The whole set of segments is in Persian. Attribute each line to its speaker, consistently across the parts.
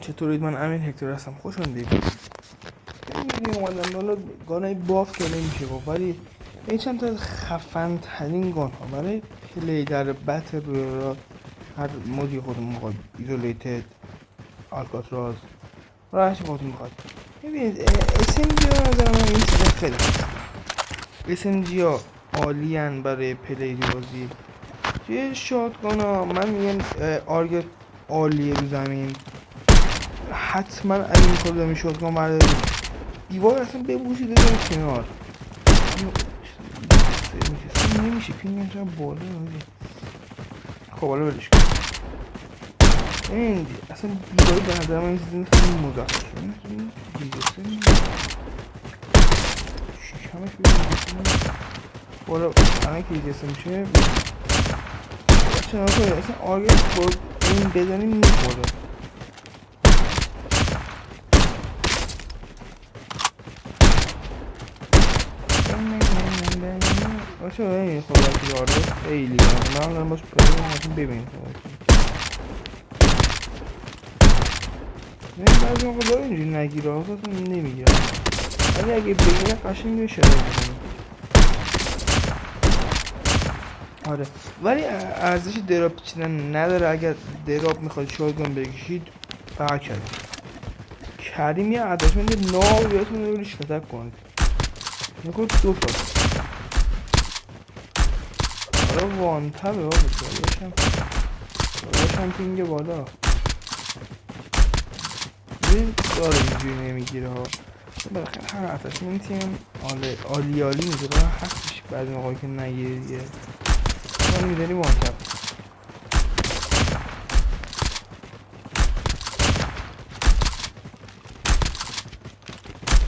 Speaker 1: چطورید؟ من امیر هکتور هستم. خوش اومدید. این اومدم بالا گانای باف که نمیشه گفت، ولی این چند تا خفن ترین گان ها برای پلی در بتل روی هر مودی خودمون میخواد، ایزولیتد، آلکاتراز، راحتی خودتون میخواد. ببینید SMG ها نظر من این چیزا خیلی SMG ها عالیان برای پلی بازی. توی شاتگان ها من میگم آرگت عالیه رو زمین. حتما اگه میخواد زمین شاتگان بردارید، دیوار اصلا ببوسید بزنید کنار. نمیشه پینگم چرا بالا نمیشه. خب حالا ولش کن. این اصلا دیواری به نظر من این سیزن خیلی مزخرف شده. شکمش بگیرد بالا الان که ایجاسه میشه چه نکنه اصلا آرگت با این بزنی میخوره. باشه این خوراکی داره خیلی من دارم باش ببینید بعضی موقع داره اینجوری نگیره اصلا نمیگیره، ولی اگه بگیره قشنگ یه شده بزنید. آره ولی ارزش دراپ پیچیدن نداره. اگر دراپ میخواید شاتگان بکشید فقط کریم یه اتچمنت ناب بیاتون رو ریش فتک کنید نکنید دو شات. حالا وانتبه ها داشتم پینگ بالا این داره اینجوری نمیگیره ها. بالاخره هر اتچمنتی هم عالی میذاره هستش بعضی موقعی که نگیره دیگه ما میدونی وانتب.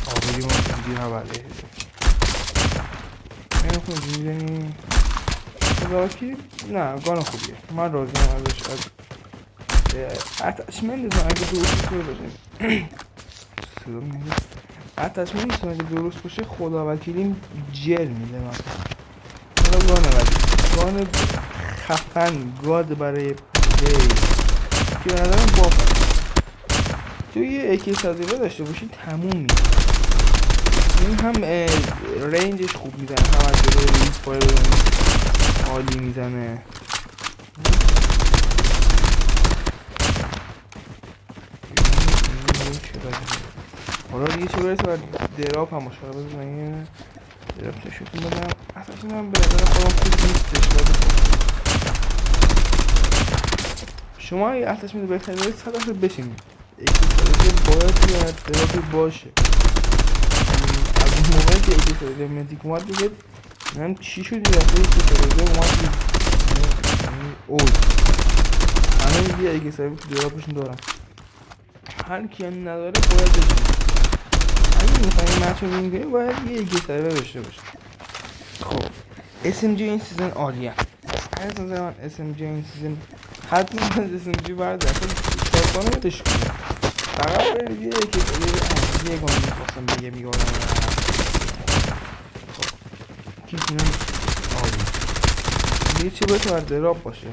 Speaker 1: آبادی ما اینجوری نبرده این خود اینجوری میزنی خداکی نه گان خوبیه من راضیم ازش. از اتچمنت اگه درست باشه اتچمنت اگه درست باشه خدا وکیلیم جل میده. من حالا گان خفن گاد برای پلی که به نظرم بافت توی یه اکی سازیقه داشته باشی تموم میشه. این هم رنجش خوب میزنه هم از جلوی ریز پای عالی میزنه. حالا دیگه چه برسه بر دراپ هم باشه. حالا بزن این دراپ نشوتون بدم اصلا من به نظر خودم خوب نیستش. شما اگه اتش میده بهترین باید 100% بشینید اکی باید توی دراپی باشه. از اون موقعی که اکی ساده مدیک اومد دیگه نم چی شدی رفته اکی ساده اومد اوز همه دیگه اکی ساده تو دراپشون دارم. هر کی هم نداره باید بشینید. اگه میخوایی مچ رو بینید باید یه اکی ساده داشته باشه. خب SMG این سیزن عالیه. از نظر من SMG این سیزن حتما از SMG برد اصلا شاتگان رو بدش کنه. فقط برید یه اکی ساده یه گان میخواستم بگه میگارم کیتونم عالی دیگه چه باید بر دراب باشه.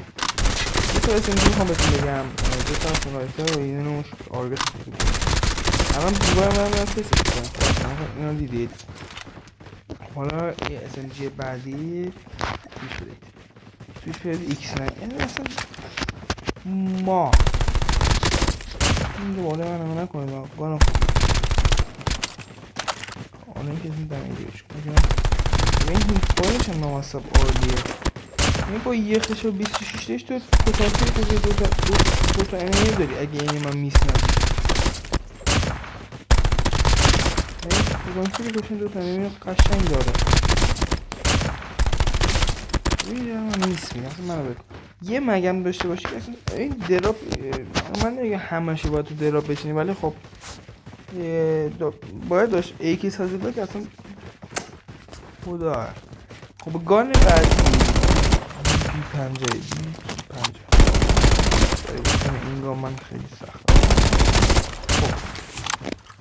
Speaker 1: یه تا SMG میخوام بهتون بگم دو تا سنایپر و این نوش آرگت خیلی الان دیوار من کسی کنم اینا دیدید. حالا یه SMG بعدی توش برید ایکس نه این اصلا ما این دو بالا من نکنید گانا خوب حالا این کسی دمیجش کنید این هیت بایش هم نماستب عالیه. این با یه خش و 26 داشت تو پوتانسیل که دو تا انمی داری اگه این من میس نداری این پوتانسیل کشن دو تا انمی قشنگ داره. این من میس میگه اصلا منو بکن یه مگم داشته باشی اصلا این دراپ من نمیگه همشه باید تو دراپ بچینی ولی خب باید داشت ایکی سازی بود که اصلا خدا. خب گان بعدی پی 50 این گان من خیلی سخت. خب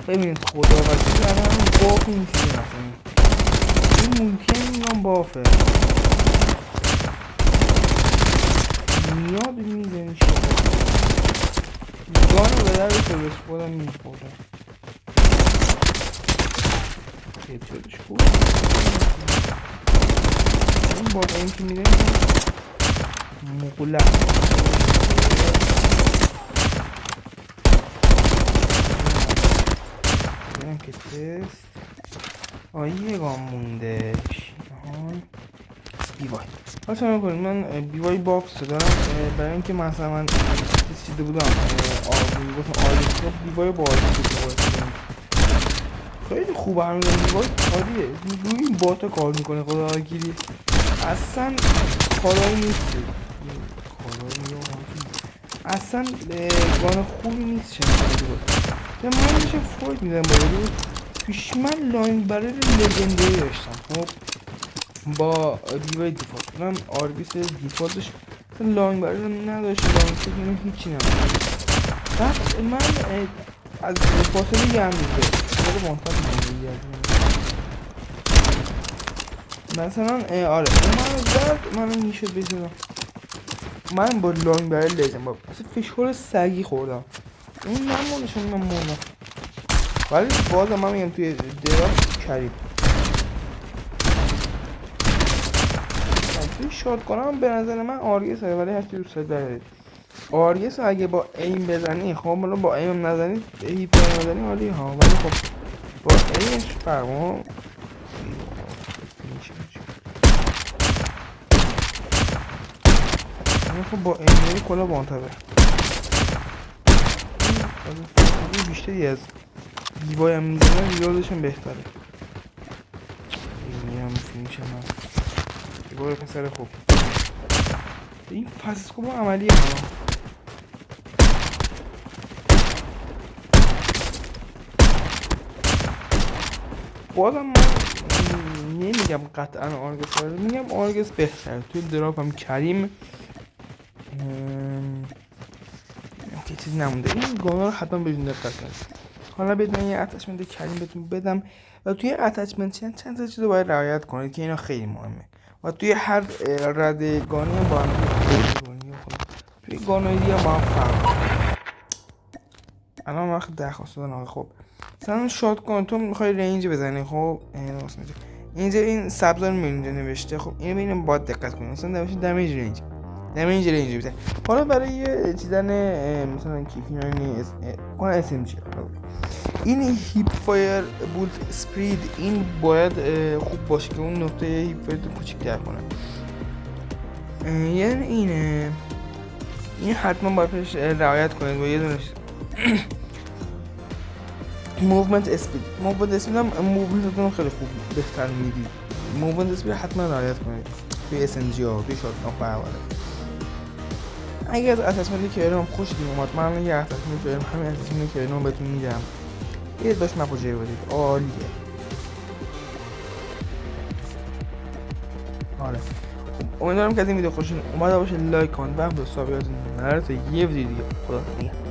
Speaker 1: ببینید خدا وکیل الان باف نیستی مثلا این ممکن این گان بافه میاد میزنی شده گانو به درد سرویس خودم میخورم. خیلی شدش خوب این با این که میره مغلق برم که تست یه گام موندش بیوای حالا میکنید من بیوای باکس دارم برای اینکه مثلا من چیده بودم آرگوی گفتم آرگوی بیوای با آرگوی خیلی خوبه همین بیوای عالیه روی این باتا کار میکنه خدا گیری اصلا کارایی نیست اصلا گان خوبی نیست چه من میشه فوید میدم باید پیش من لاین برای لژندری داشتم خب با بیوای دیفالت من آرگیس دیفالتش لاین برای نداشت لاین کنم هیچی نداشت بعد من از فاصله یه هم دیده خیلی منطقه مثلا آره من زد من میشه بزنم من با لاین برای لژند با فشار سگی خوردم اون نمونشون من مونم ولی بازم من میگم توی درام کریم توی شاد کنم به نظر من آرگیس هست ولی هستی دوست دارید آرگیس اگه با ایم بزنی خب مالا با ایم نزنی هیپر نزنی حالی ها ولی خب با ایمش فرما خب با ایمی کلا بانتبه بیشتری از بیوای هم میزنه ریاضشون بهتره این هم فیلمش هم بیوای پسر خوب این فاسکوب عملیه ها بازم من نمیگم قطعا آرگس میگم آرگس بهتره توی دراپ هم کریم که چیزی نمونده این گانا رو حتما بدون دقت کنید حالا بدون یه اتچمنت کریم بهتون بدم و توی اتچمنت چند تا چیز رو باید رعایت کنید که اینا خیلی مهمه و توی هر رده گانی هم با هم توی گانای دیگه با هم فرق الان وقت درخواست دادن خب مثلا شات کن تو میخوای رنج بزنی خب اینجا این سبزار اینجا نوشته خب اینو ببینیم باید دقت کنید مثلا نوشته دمیج رنج بزنی حالا برای یه چیزن مثلا کیفینانی کنه اس ام جی این هیپ فایر بولت اسپرید این باید خوب باشه که اون نقطه هیپ فایر رو کوچیک‌تر کنه یعنی این حتما باید پیش رعایت کنید و یه دونه موومنت اسپید هم موومنتتون خیلی خوب بهتر میدید موومنت اسپید حتما رعایت کنید توی اس ام جی ها توی شاتگان فرق اگه از اتچمنت کریم خوشتون اومد من یه اتچمنت کریم همین اتچمنت کریم بهتون میدم یه داشت مپوجه بدید عالیه آره امیدوارم که از این ویدیو خوشتون اومده باشه لایک کن و هم دوستابیاتون نره تا یه ویدیو دیگه خدا نگهدار